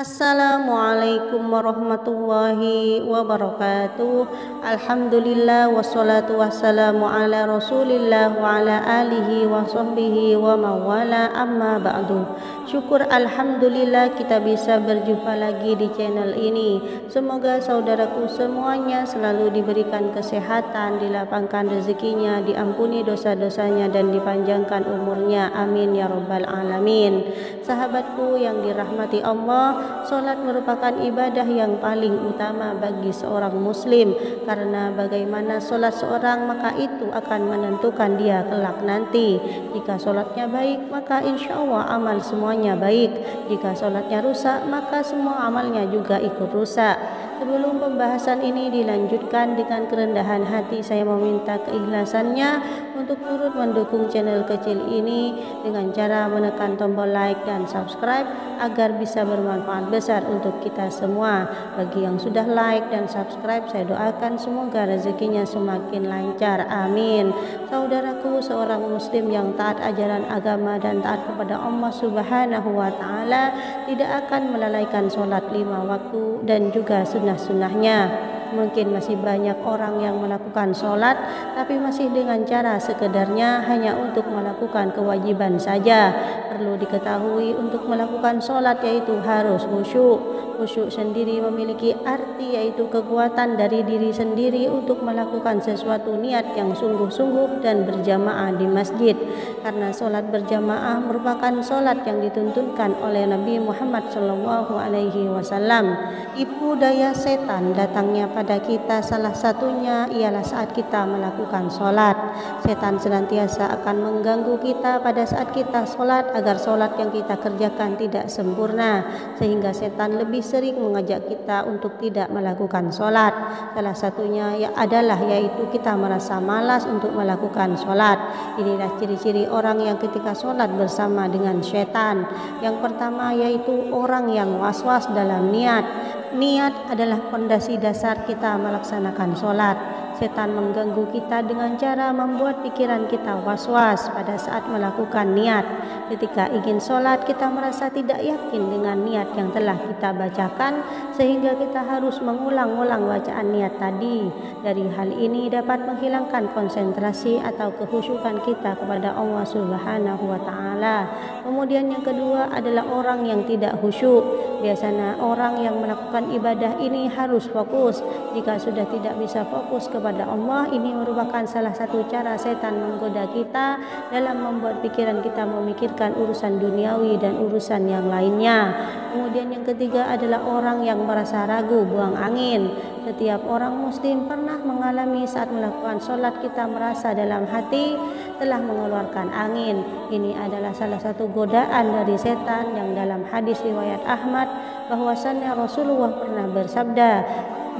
Assalamualaikum warahmatullahi wabarakatuh. Alhamdulillah wassalatu wassalamu ala rasulillah wa ala alihi wa sahbihi wa mawala amma ba'du. Syukur alhamdulillah kita bisa berjumpa lagi di channel ini. Semoga saudaraku semuanya selalu diberikan kesehatan, dilapangkan rezekinya, diampuni dosa-dosanya dan dipanjangkan umurnya. Amin ya rabbal alamin. Sahabatku yang dirahmati Allah, sholat merupakan ibadah yang paling utama bagi seorang muslim, karena bagaimana sholat seorang maka itu akan menentukan dia kelak nanti. Jika sholatnya baik maka insya Allah amal semuanya baik. Jika sholatnya rusak maka semua amalnya juga ikut rusak. Sebelum pembahasan ini dilanjutkan, dengan kerendahan hati saya meminta keikhlasannya untuk turut mendukung channel kecil ini dengan cara menekan tombol like dan subscribe agar bisa bermanfaat besar untuk kita semua. Bagi yang sudah like dan subscribe, saya doakan semoga rezekinya semakin lancar. Amin. Saudaraku, seorang muslim yang taat ajaran agama dan taat kepada Allah Subhanahu wa taala tidak akan melalaikan sholat 5 waktu dan juga sunnah-sunnahnya. Mungkin masih banyak orang yang melakukan sholat tapi masih dengan cara sekedarnya, hanya untuk melakukan kewajiban saja. Perlu diketahui, untuk melakukan sholat yaitu harus khusyuk. Khusyuk sendiri memiliki arti yaitu kekuatan dari diri sendiri untuk melakukan sesuatu niat yang sungguh-sungguh dan berjamaah di masjid. Karena sholat berjamaah merupakan sholat yang dituntunkan oleh Nabi Muhammad SAW. Tipu daya setan datangnya pada kita salah satunya ialah saat kita melakukan sholat. Setan senantiasa akan mengganggu kita pada saat kita sholat agar sholat yang kita kerjakan tidak sempurna, sehingga setan lebih sering mengajak kita untuk tidak melakukan sholat. Salah satunya yaitu kita merasa malas untuk melakukan sholat. Inilah ciri-ciri orang yang ketika sholat bersama dengan setan. Yang pertama yaitu orang yang was-was dalam niat. Niat adalah fondasi dasar kita melaksanakan sholat. Setan mengganggu kita dengan cara membuat pikiran kita was-was pada saat melakukan niat. Ketika ingin sholat, kita merasa tidak yakin dengan niat yang telah kita bacakan, sehingga kita harus mengulang-ulang bacaan niat tadi. Dari hal ini dapat menghilangkan konsentrasi atau kekhusyukan kita kepada Allah Subhanahu wa taala. Kemudian yang kedua adalah orang yang tidak khusyuk. Biasanya orang yang melakukan ibadah ini harus fokus. Jika sudah tidak bisa fokus kepada Allah, ini merupakan salah satu cara setan menggoda kita dalam membuat pikiran kita memikirkan urusan duniawi dan urusan yang lainnya. Kemudian yang ketiga adalah orang yang merasa ragu, buang angin. Setiap orang muslim pernah mengalami saat melakukan sholat kita merasa dalam hati telah mengeluarkan angin. Ini adalah salah satu godaan dari setan yang dalam hadis riwayat Ahmad bahwasannya Rasulullah pernah bersabda,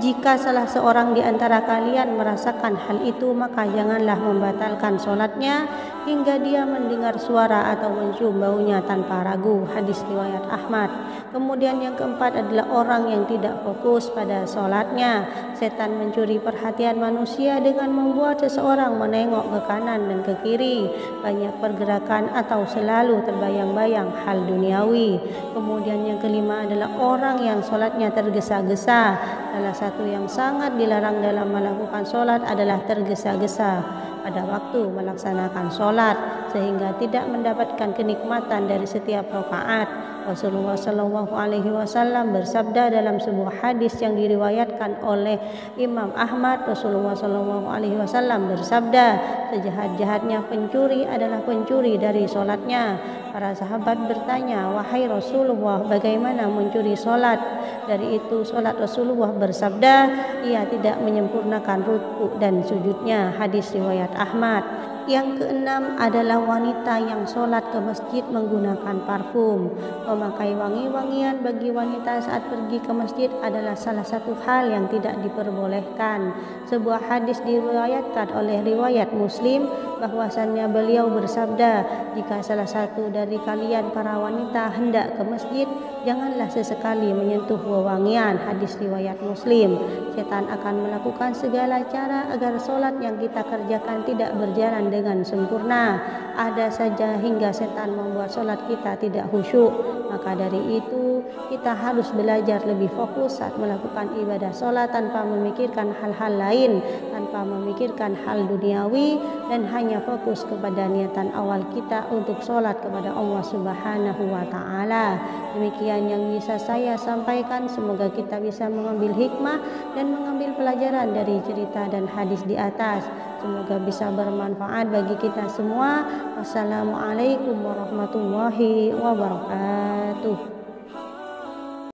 jika salah seorang di antara kalian merasakan hal itu, maka janganlah membatalkan sholatnya hingga dia mendengar suara atau mencium baunya tanpa ragu. Hadis riwayat Ahmad. Kemudian yang keempat adalah orang yang tidak fokus pada sholatnya. Setan mencuri perhatian manusia dengan membuat seseorang menengok ke kanan dan ke kiri, banyak pergerakan atau selalu terbayang-bayang hal duniawi. Kemudian yang kelima adalah orang yang sholatnya tergesa-gesa. Salah satu yang sangat dilarang dalam melakukan sholat adalah tergesa-gesa pada waktu melaksanakan sholat, sehingga tidak mendapatkan kenikmatan dari setiap rakaat. Rasulullah SAW bersabda dalam sebuah hadis yang diriwayatkan oleh Imam Ahmad. Rasulullah SAW bersabda, sejahat-jahatnya pencuri adalah pencuri dari sholatnya. Para sahabat bertanya, wahai Rasulullah, bagaimana mencuri sholat? Dari itu sholat Rasulullah bersabda, ia tidak menyempurnakan ruku dan sujudnya. Hadis riwayat Ahmad. Yang keenam adalah wanita yang sholat ke masjid menggunakan parfum. Memakai wangi-wangian bagi wanita saat pergi ke masjid adalah salah satu hal yang tidak diperbolehkan. Sebuah hadis diriwayatkan oleh riwayat Muslim bahwasannya beliau bersabda, jika salah satu dari kalian para wanita hendak ke masjid, janganlah sesekali menyentuh wewangian. Hadis riwayat Muslim. Setan akan melakukan segala cara agar sholat yang kita kerjakan tidak berjalan dengan sempurna. Ada saja hingga setan membuat sholat kita tidak khusyuk. Maka dari itu kita harus belajar lebih fokus saat melakukan ibadah sholat tanpa memikirkan hal-hal lain, tanpa memikirkan hal duniawi, dan hanya fokus kepada niatan awal kita untuk sholat kepada Allah Subhanahu wa Ta'ala. Demikian yang bisa saya sampaikan. Semoga kita bisa mengambil hikmah dan mengambil pelajaran dari cerita dan hadis di atas. Semoga bisa bermanfaat bagi kita semua. Wassalamualaikum warahmatullahi wabarakatuh.